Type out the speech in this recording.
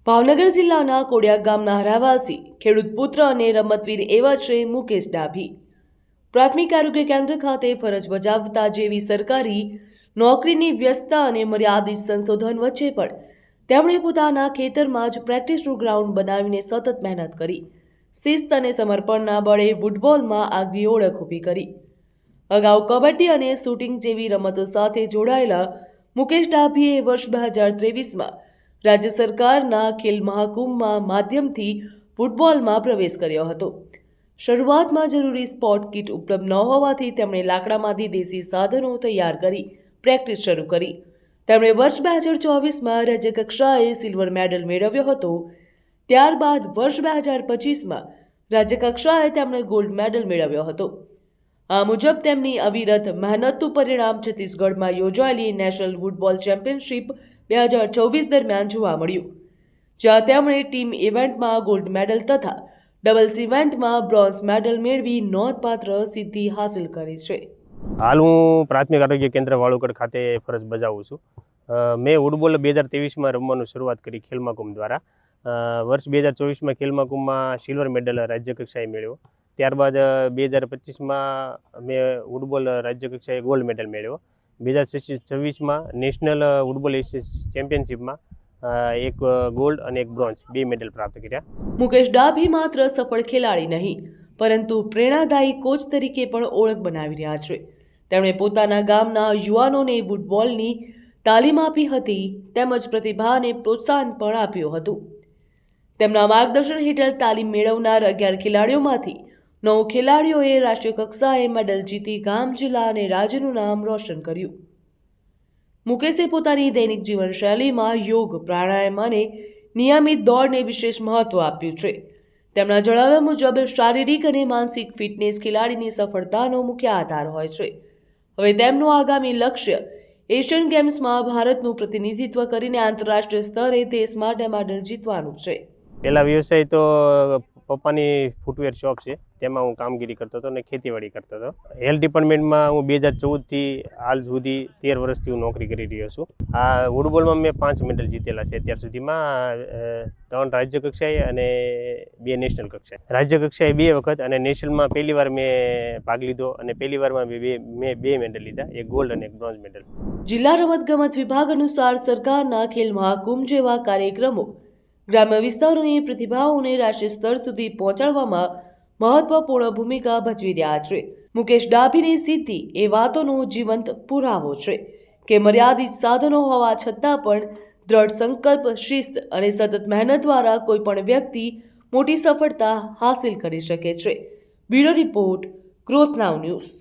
ભાવનગર જિલ્લાના કોડિયા ગામના રહેવાસી ખેડૂત પુત્ર અને રમતવીર એવા છે મુકેશ ડાભી। પ્રાથમિક આરોગ્ય કેન્દ્ર ખાતે ફરજ બજાવતા જેવી સરકારી નોકરીની વ્યસ્તતા અને મર્યાદિત સંશોધન વચ્ચે પણ તેમણે પોતાના ખેતરમાં જ પ્રેક્ટિસનું ગ્રાઉન્ડ બનાવીને સતત મહેનત કરી શિસ્ત અને સમર્પણના બળે ફૂટબોલમાં આગવી ઓળખ ઊભી કરી। અગાઉ કબડ્ડી અને શૂટિંગ જેવી રમતો સાથે જોડાયેલા મુકેશ ડાભીએ વર્ષ 2023માં રાજ્ય સરકારના ખેલ મહાકુંભમાં માધ્યમથી ફૂટબોલમાં પ્રવેશ કર્યો હતો। શરૂઆતમાં જરૂરી સ્પોર્ટ કિટ ઉપલબ્ધ ન હોવાથી તેમણે લાકડામાંથી દેશી સાધનો તૈયાર કરી પ્રેક્ટિસ શરૂ કરી। તેમણે વર્ષ 2024માં રાજ્ય કક્ષાએ સિલ્વર મેડલ મેળવ્યો હતો। ત્યારબાદ વર્ષ 2025માં રાજ્ય કક્ષાએ તેમણે ગોલ્ડ મેડલ મેળવ્યો હતો। આ મુજબ તેમની અવિરત મહેનતનું પરિણામ છત્તીસગઢમાં યોજાયેલી નેશનલ ફૂટબોલ ચેમ્પિયનશિપ 2024 દરમિયાન જોવા મળ્યું, જ્યાં તેમણે ટીમ ઇવેન્ટમાં ગોલ્ડ મેડલ તથા ડબલ્સ ઇવેન્ટમાં બ્રોન્ઝ મેડલ મેળવી નોંધપાત્ર સિદ્ધિ હાંસલ કરી છે। હાલ હું પ્રાથમિક આરોગ્ય કેન્દ્ર વાળુકડ ખાતે ફરજ બજાવું છું। મેં ફૂટબોલ 2023માં રમવાનું શરૂઆત કરી ખેલ મહાકુંભ દ્વારા। વર્ષ 2024માં ખેલ મહાકુંભમાં સિલ્વર મેડલ રાજ્ય કક્ષાએ મેળવ્યો। ત્યારબાદ 2025માં મેં ફૂટબોલ રાજ્ય કક્ષાએ ગોલ્ડ મેડલ મેળવ્યો। 2026માં નેશનલ ફૂટબોલ ચેમ્પિયનશિપમાં એક ગોલ્ડ અને એક બ્રોન્ઝ 2 મેડલ પ્રાપ્ત કર્યા। મુકેશ ડાભી માત્ર સફળ ખેલાડી નહીં પરંતુ પ્રેરણાદાયી કોચ તરીકે પણ ઓળખ બનાવી રહ્યા છે। તેમણે પોતાના ગામના યુવાનોને ફૂટબોલની તાલીમ આપી હતી તેમજ પ્રતિભાને પ્રોત્સાહન પણ આપ્યું હતું। તેમના માર્ગદર્શન હેઠળ તાલીમ મેળવનાર 11 ખેલાડીઓમાંથી 9 ખેલાડીઓએ રાષ્ટ્રીય કક્ષાએ મેડલ જીતી ગામ, જિલ્લા અને રાજ્યનું નામ રોશન કર્યું। મુકેશે પોતાની દૈનિક જીવનશૈલીમાં યોગ, પ્રાણાયામ અને નિયમિત દોડને વિશેષ મહત્વ આપ્યું છે। તેમના જણાવ્યા મુજબ શારીરિક અને માનસિક ફિટનેસ ખેલાડીની સફળતાનો મુખ્ય આધાર હોય છે। હવે તેમનું આગામી લક્ષ્ય એશિયન ગેમ્સમાં ભારતનું પ્રતિનિધિત્વ કરીને આંતરરાષ્ટ્રીય સ્તરે દેશ માટે મેડલ જીતવાનું છે। પહેલા વ્યવસાય તો પપ્પાની ફૂટવેર શોપ છે, તેમાં હું કામગીરી કરતો હતો અને ખેતીવાડી કરતો હતો। હેલ્થ ડિપાર્ટમેન્ટમાં હું 2014થી હાલ સુધી 13 વર્ષથી હું નોકરી કરી રહ્યો છું। આ ફૂટબોલમાં મેં 5 મેડલ જીતેલા છે અત્યાર સુધીમાં, 3 રાજ્ય કક્ષાએ અને 2 નેશનલ કક્ષાએ। રાજ્ય કક્ષાએ 2 વખત અને નેશનલમાં પહેલી વાર મેં ભાગ લીધો અને પહેલી વારમાં મેં 2 મેડલ લીધા, એક ગોલ્ડ અને એક બ્રોન્ઝ મેડલ। જિલ્લા રમતગમત વિભાગ અનુસાર સરકારના ખેલ મહાકુંભ જેવા કાર્યક્રમો ગ્રામ્ય વિસ્તારોની પ્રતિભાઓને રાષ્ટ્રીય સ્તર સુધી પહોંચાડવામાં મહત્વપૂર્ણ ભૂમિકા ભજવી રહ્યા છે। મુકેશ ડાભીની સિદ્ધિ એ વાતોનો જીવંત પુરાવો છે કે મર્યાદિત સાધનો હોવા છતાં પણ દ્રઢ સંકલ્પ, શિસ્ત અને સતત મહેનત દ્વારા કોઈ પણ વ્યક્તિ મોટી સફળતા હાંસિલ કરી શકે છે। બ્યુરો રિપોર્ટ, ગ્રોથ નાવ ન્યૂઝ।